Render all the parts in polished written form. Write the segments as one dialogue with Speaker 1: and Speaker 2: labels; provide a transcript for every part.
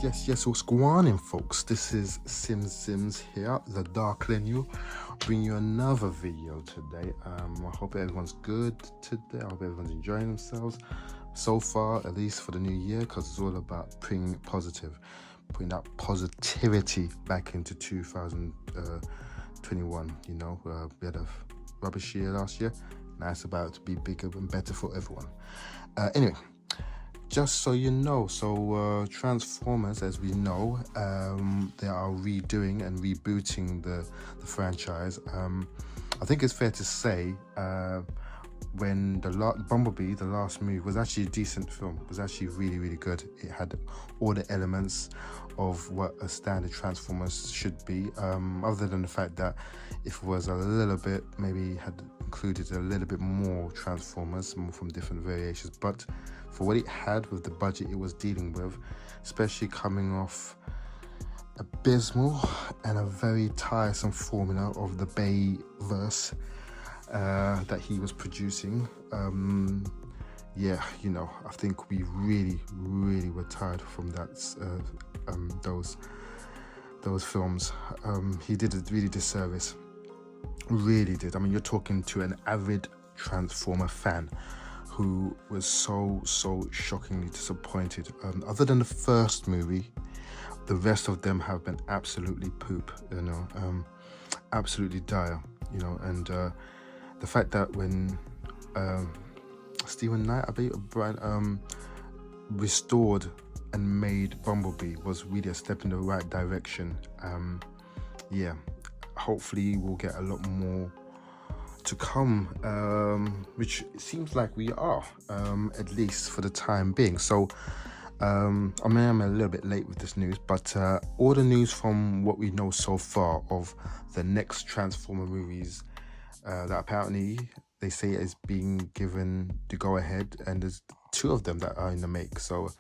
Speaker 1: Yes, what's going on, folks? This is Sims here, the Dark Lineal, bringing you another video today. I hope everyone's good today. I hope everyone's enjoying themselves so far, at least for the new year, because it's all about putting that positivity back into 2021. You know, we had a rubbish year last year. Now it's about to be bigger and better for everyone. Anyway. Just so you know, Transformers, as we know, they are redoing and rebooting the franchise. I think it's fair to say when Bumblebee, the last movie, was actually a decent film. It was actually really, really good. It had all the elements of what a standard Transformers should be, other than the fact that if it was a little bit, maybe had included a little bit more Transformers, more from different variations, but for what it had with the budget it was dealing with, especially coming off abysmal and a very tiresome formula of the BAYverse that he was producing. Yeah, you know, I think we really were tired from that those films. He did a really disservice, really did. I mean, you're talking to an avid Transformer fan who was so shockingly disappointed. Other than the first movie, the rest of them have been absolutely poop, you know, absolutely dire, you know. And the fact that when Steven Knight, I believe, restored and made Bumblebee was really a step in the right direction. Yeah, hopefully we'll get a lot more to come, which it seems like we are, at least for the time being. So I mean, I'm a little bit late with this news, but all the news from what we know so far of the next Transformer movies that apparently they say is being given the go ahead, and there's 2 of them that are in the make. So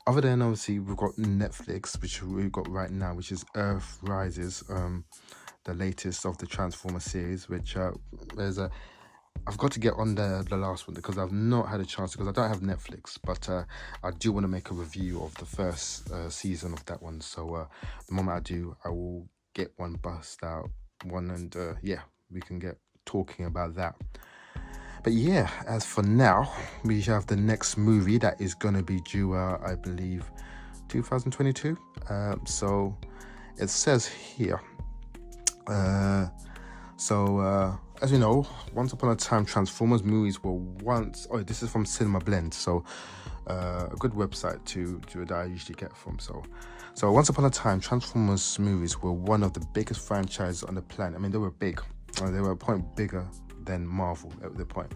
Speaker 1: other than obviously we've got Netflix, which we've got right now, which is Earth Rises, the latest of the Transformer series, which I've got to get on the last one because I've not had a chance, because I don't have Netflix, but I do want to make a review of the first season of that one. So the moment I do, I will get one bust out one, and yeah, we can get talking about that. But yeah, as for now, we have the next movie that is going to be due, I believe, 2022. So it says here, as you know, once upon a time, Transformers movies were once... Oh, this is from Cinema Blend, so a good website that I usually get from. So once upon a time, Transformers movies were one of the biggest franchises on the planet. I mean, they were big. They were a point bigger than Marvel at the point.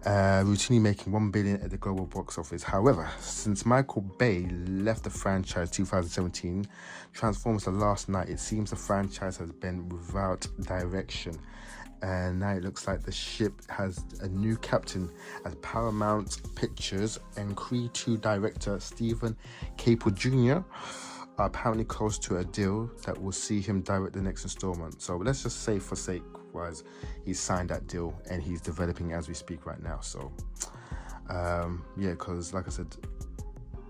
Speaker 1: Routinely making $1 billion at the global box office. However, since Michael Bay left the franchise 2017, Transformers The Last Night, it seems the franchise has been without direction. And now it looks like the ship has a new captain, as Paramount Pictures and Creed 2 director Steven Caple Jr. are apparently close to a deal that will see him direct the next installment. So let's just say, for sake wise, he's signed that deal and he's developing as we speak right now. So yeah, because like I said,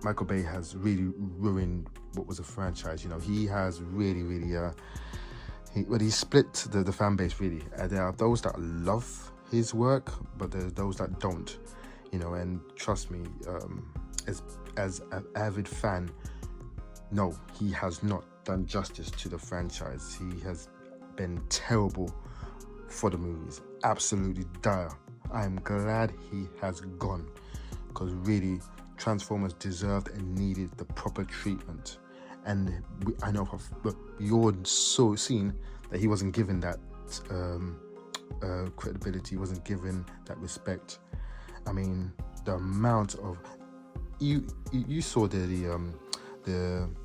Speaker 1: Michael Bay has really ruined what was a franchise. You know, he has really he split the fan base, really. There are those that love his work, but there's those that don't, you know. And trust me, as an avid fan, no, he has not done justice to the franchise. He has been terrible for the movies, absolutely dire. I am glad he has gone, because really Transformers deserved and needed the proper treatment. And I know you're so seen that he wasn't given that credibility, he wasn't given that respect. I mean, the amount of you saw the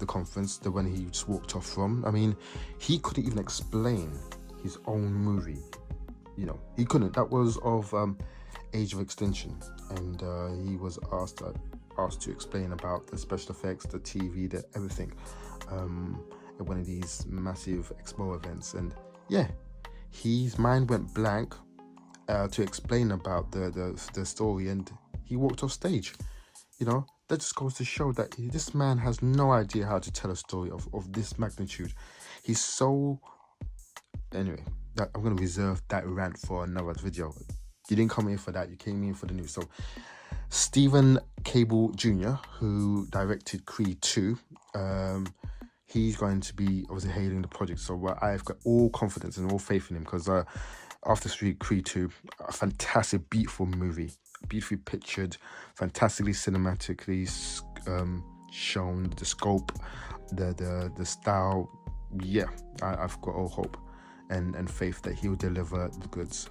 Speaker 1: conference, the one he just walked off from. I mean, he couldn't even explain his own movie. You know, he couldn't. That was of Age of Extinction, and he was asked to explain about the special effects, the TV, the everything, at one of these massive expo events. And yeah, his mind went blank to explain about the story, and he walked off stage. You know, that just goes to show that this man has no idea how to tell a story of this magnitude. He's so... Anyway, that I'm going to reserve that rant for another video. You didn't come in for that, you came in for the news. So Steven Caple Jr, who directed Creed 2, he's going to be obviously hailing the project. So I've got all confidence and all faith in him, because after Creed 2, a fantastic, beautiful movie, beautifully pictured, fantastically cinematically shown, the scope, the style. Yeah, I've got all hope and faith that he'll deliver the goods.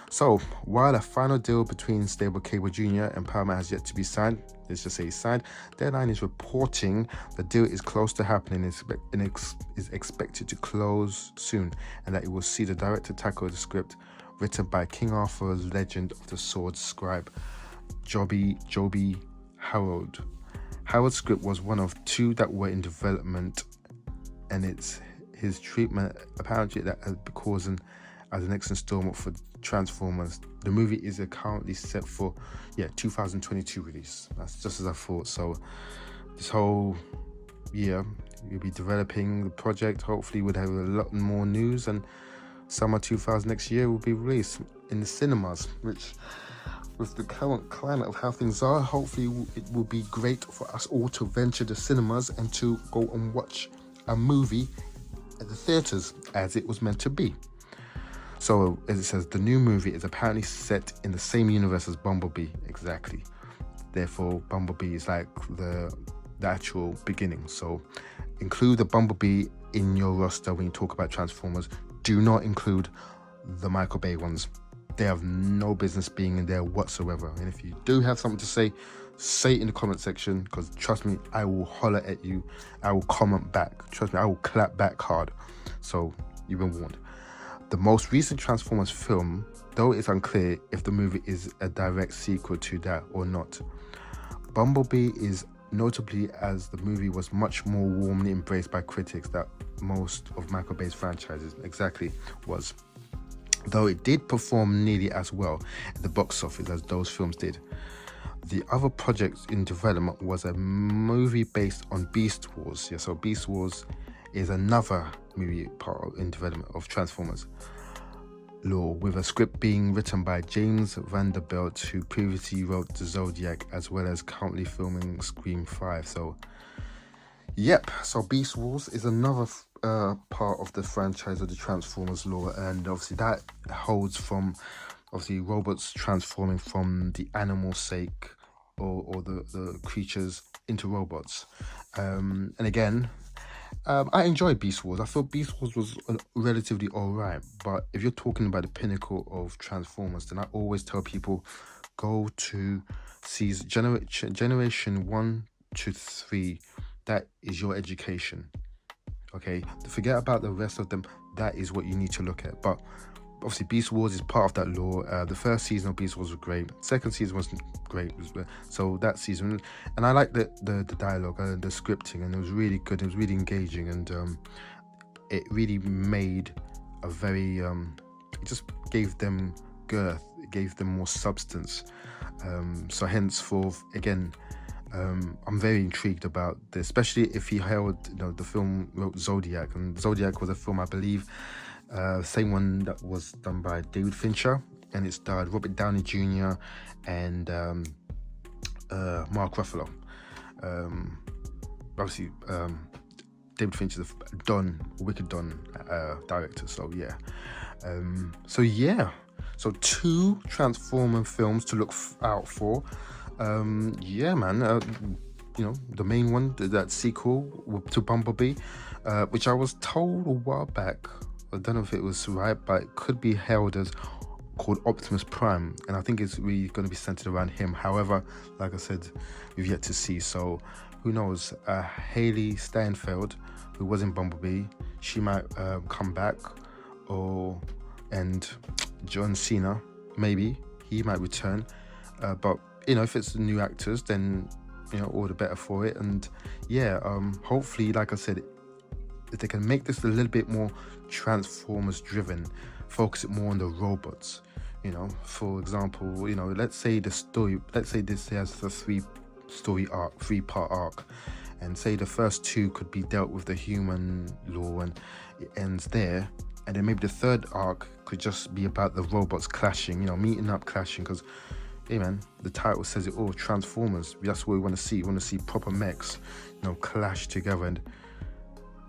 Speaker 1: So, while a final deal between Steven Caple Jr. and Paramount has yet to be signed, let's just say it's signed, Deadline is reporting the deal is close to happening and is expected to close soon, and that it will see the director tackle the script written by King Arthur's Legend of the Sword scribe, Joby Harold. Harold's script was one of 2 that were in development, and it's his treatment apparently that has been causing as the next installment for Transformers. The movie is currently set for 2022 release. That's just as I thought. So this whole year we'll be developing the project. Hopefully we'll have a lot more news, and summer 2000 next year will be released in the cinemas, which with the current climate of how things are, hopefully it will be great for us all to venture the cinemas and to go and watch a movie at the theaters as it was meant to be. So, as it says, the new movie is apparently set in the same universe as Bumblebee, exactly. Therefore, Bumblebee is like the actual beginning. So, include the Bumblebee in your roster when you talk about Transformers. Do not include the Michael Bay ones. They have no business being in there whatsoever. And if you do have something to say it in the comment section, because trust me, I will holler at you. I will comment back. Trust me, I will clap back hard. So, you've been warned. The most recent Transformers film, though it's unclear if the movie is a direct sequel to that or not. Bumblebee is notably, as the movie was much more warmly embraced by critics than most of Michael Bay's franchises exactly was, though it did perform nearly as well at the box office as those films did. The other project in development was a movie based on Beast Wars. So Beast Wars is another movie part in development of Transformers lore, with a script being written by James Vanderbilt, who previously wrote The Zodiac, as well as currently filming Scream 5. So Beast Wars is another part of the franchise of the Transformers lore, and obviously that holds from robots transforming from the animal sake or the creatures into robots. And again, I enjoyed Beast Wars. I thought Beast Wars was relatively alright, but if you're talking about the pinnacle of Transformers, then I always tell people, go to see generation 1 to 3. That is your education. Okay, forget about the rest of them. That is what you need to look at. But obviously Beast Wars is part of that lore. The first season of Beast Wars was great. Second season wasn't great. So that season, and I liked the dialogue and the scripting, and it was really good. It was really engaging, and it really made a very it just gave them girth. It gave them more substance. So henceforth, again, I'm very intrigued about this, especially if he held the film wrote Zodiac, and Zodiac was a film, I believe, same one that was done by David Fincher, and it starred Robert Downey Jr. and Mark Ruffalo. Obviously, David Fincher's the Wicked Don director. So 2 Transformer films to look out for. The main one, that sequel to Bumblebee, which I was told a while back, I don't know if it was right, but it could be hailed as called Optimus Prime, and I think it's really going to be centered around him. However, like I said, we've yet to see, so who knows. Haley Steinfeld, who was in Bumblebee, she might come back, and John Cena, maybe he might return, but if it's the new actors, then all the better for it. And hopefully, like I said, if they can make this a little bit more Transformers driven, focus it more on the robots. For example, let's say the story, let's say this has the 3 story arc, 3-part arc, and say the first 2 could be dealt with the human lore and it ends there, and then maybe the 3rd arc could just be about the robots clashing, you know, meeting up, clashing, because hey man, the title says it all, Transformers. That's what we want to see. We want to see proper mechs, you know, clash together. And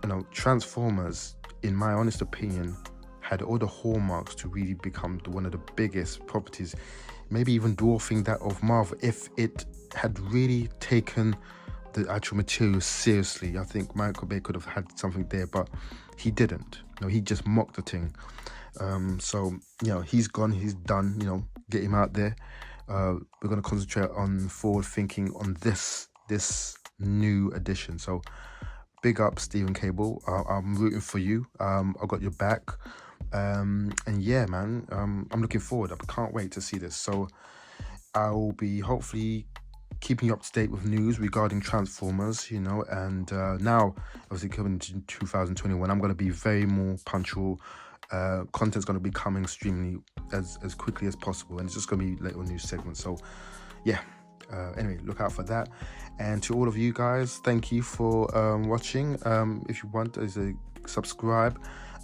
Speaker 1: you know, Transformers, in my honest opinion, had all the hallmarks to really become one of the biggest properties, maybe even dwarfing that of Marvel, if it had really taken the actual material seriously. I think Michael Bay could have had something there, but he didn't. You know, he just mocked the thing. So you know, he's gone, he's done. You know, get him out there. We're going to concentrate on forward thinking on this new edition. So big up Steven Caple. I'm rooting for you. I've got your back. And yeah, man, I'm looking forward. I can't wait to see this. So I will be hopefully keeping you up to date with news regarding Transformers, you know, and now obviously coming to 2021, I'm going to be very more punctual. Content's going to be coming extremely as quickly as possible, and it's just going to be little news segments. So yeah, anyway, look out for that. And to all of you guys, thank you for watching. If you want, there's a subscribe,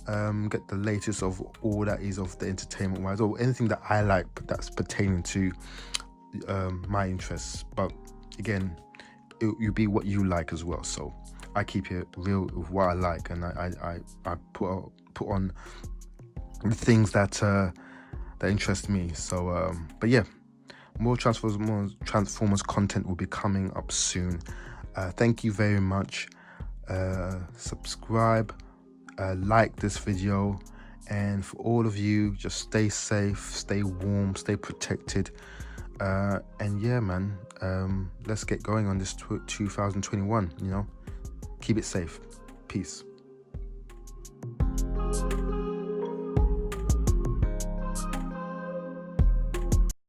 Speaker 1: get the latest of all that is of the entertainment wise, or anything that I like that's pertaining to my interests. But again, you be what you like as well. So I keep it real with what I like, and I put on the things that interest me. So but yeah, more Transformers content will be coming up soon. Thank you very much. Subscribe, like this video, and for all of you, just stay safe, stay warm, stay protected, and yeah, man, let's get going on this 2021. You know, keep it safe. Peace.